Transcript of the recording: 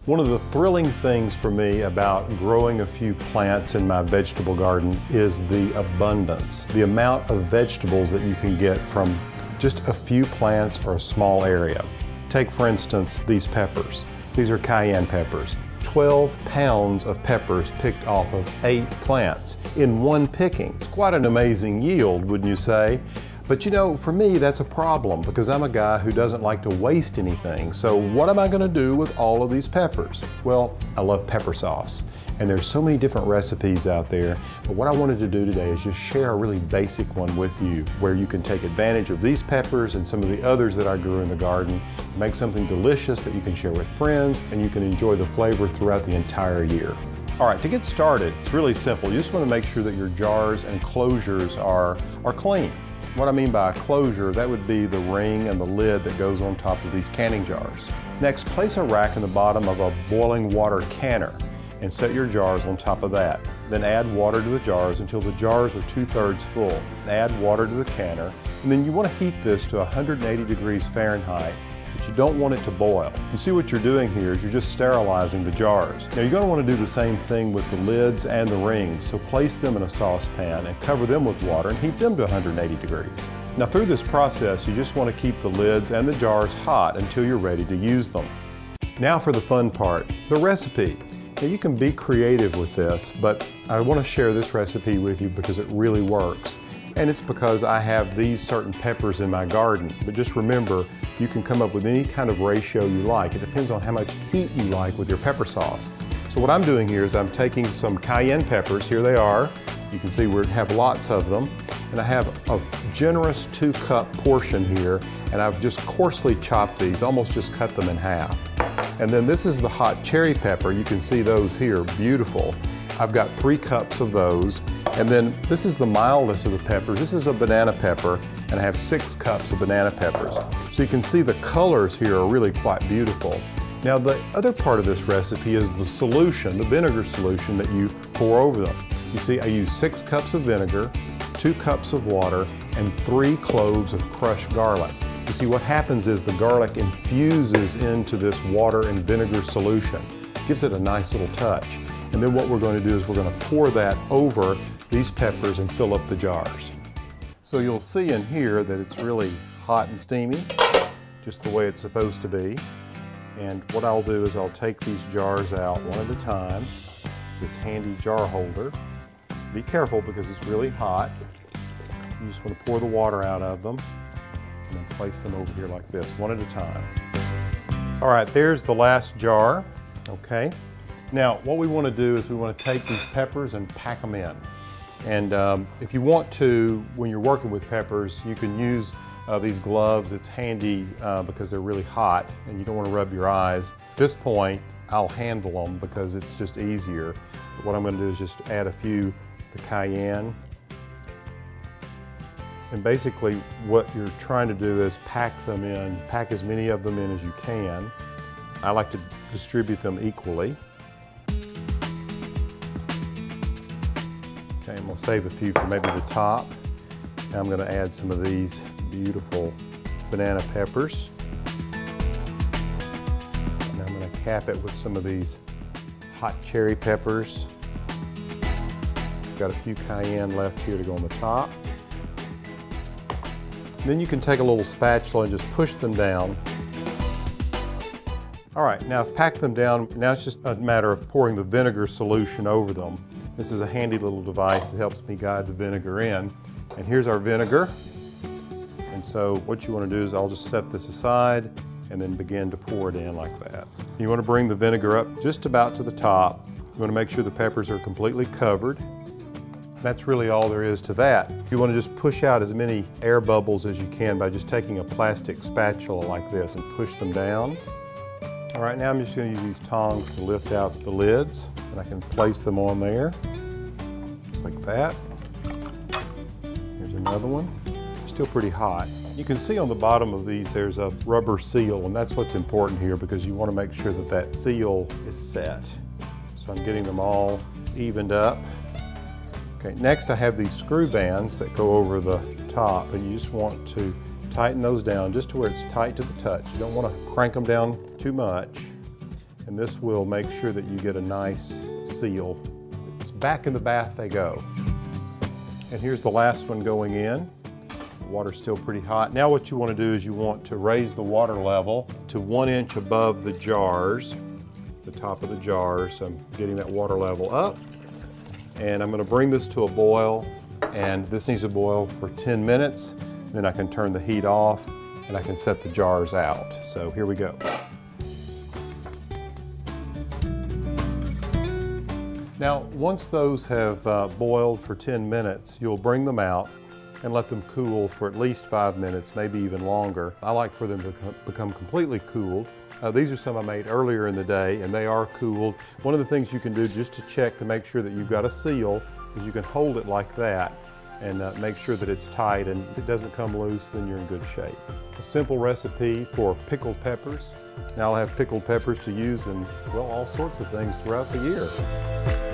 One of the thrilling things for me about growing a few plants in my vegetable garden is the abundance, the amount of vegetables that you can get from just a few plants or a small area. Take, for instance, these peppers. These are cayenne peppers. 12 pounds of peppers picked off of 8 plants in one picking. It's quite an amazing yield, wouldn't you say? But you know, for me, that's a problem because I'm a guy who doesn't like to waste anything. So what am I going to do with all of these peppers? Well, I love pepper sauce. And there's so many different recipes out there. But what I wanted to do today is just share a really basic one with you where you can take advantage of these peppers and some of the others that I grew in the garden, make something delicious that you can share with friends, and you can enjoy the flavor throughout the entire year. All right, to get started, it's really simple. You just want to make sure that your jars and closures are clean. What I mean by a closure, that would be the ring and the lid that goes on top of these canning jars. Next, place a rack in the bottom of a boiling water canner and set your jars on top of that. Then add water to the jars until the jars are 2/3 full. Add water to the canner, and then you want to heat this to 180 degrees Fahrenheit, but you don't want it to boil. You see what you're doing here is you're just sterilizing the jars. Now you're going to want to do the same thing with the lids and the rings, so place them in a saucepan and cover them with water and heat them to 180 degrees. Now through this process, you just want to keep the lids and the jars hot until you're ready to use them. Now for the fun part, the recipe. Now you can be creative with this, but I want to share this recipe with you because it really works. And it's because I have these certain peppers in my garden. But just remember, you can come up with any kind of ratio you like. It depends on how much heat you like with your pepper sauce. So what I'm doing here is I'm taking some cayenne peppers. Here they are. You can see we have lots of them. And I have a generous 2-cup portion here, and I've just coarsely chopped these, almost just cut them in half. And then this is the hot cherry pepper. You can see those here, beautiful. I've got 3 cups of those. And then this is the mildest of the peppers. This is a banana pepper, and I have 6 cups of banana peppers. So you can see the colors here are really quite beautiful. Now the other part of this recipe is the solution, the vinegar solution that you pour over them. You see, I use 6 cups of vinegar, 2 cups of water, and 3 cloves of crushed garlic. You see, what happens is the garlic infuses into this water and vinegar solution. Gives it a nice little touch. And then what we're going to do is we're going to pour that over these peppers and fill up the jars. So you'll see in here that it's really hot and steamy, just the way it's supposed to be. And what I'll do is I'll take these jars out one at a time, this handy jar holder. Be careful because it's really hot. You just want to pour the water out of them and then place them over here like this, one at a time. All right, there's the last jar, okay? Now, what we want to do is we want to take these peppers and pack them in. And if you want to, when you're working with peppers, you can use these gloves. It's handy because they're really hot and you don't want to rub your eyes. At this point, I'll handle them because it's just easier. But what I'm going to do is just add a few the cayenne. And basically what you're trying to do is pack them in, pack as many of them in as you can. I like to distribute them equally. Okay, I'm going to save a few for maybe the top. Now I'm going to add some of these beautiful banana peppers. And I'm going to cap it with some of these hot cherry peppers. Got a few cayenne left here to go on the top. Then you can take a little spatula and just push them down. All right, now I've packed them down. Now it's just a matter of pouring the vinegar solution over them. This is a handy little device that helps me guide the vinegar in. And here's our vinegar. And so what you want to do is I'll just set this aside and then begin to pour it in like that. You want to bring the vinegar up just about to the top. You want to make sure the peppers are completely covered. That's really all there is to that. You want to just push out as many air bubbles as you can by just taking a plastic spatula like this and push them down. All right, now I'm just going to use these tongs to lift out the lids, and I can place them on there, just like that. Here's another one. Still pretty hot. You can see on the bottom of these there's a rubber seal, and that's what's important here because you want to make sure that that seal is set. So I'm getting them all evened up. Okay, next I have these screw bands that go over the top, and you just want to tighten those down just to where it's tight to the touch. You don't want to crank them down too much. and this will make sure that you get a nice seal. It's back in the bath they go. And here's the last one going in. The water's still pretty hot. Now what you want to do is you want to raise the water level to 1 inch above the jars, the top of the jars. So I'm getting that water level up. And I'm going to bring this to a boil, and this needs to boil for 10 minutes. Then I can turn the heat off and I can set the jars out. So here we go. Now, once those have boiled for 10 minutes, you'll bring them out and let them cool for at least 5 minutes, maybe even longer. I like for them to become completely cooled. These are some I made earlier in the day, and they are cooled. One of the things you can do just to check to make sure that you've got a seal is you can hold it like that and make sure that it's tight, and if it doesn't come loose, then you're in good shape. A simple recipe for pickled peppers. Now I'll have pickled peppers to use in, well, all sorts of things throughout the year.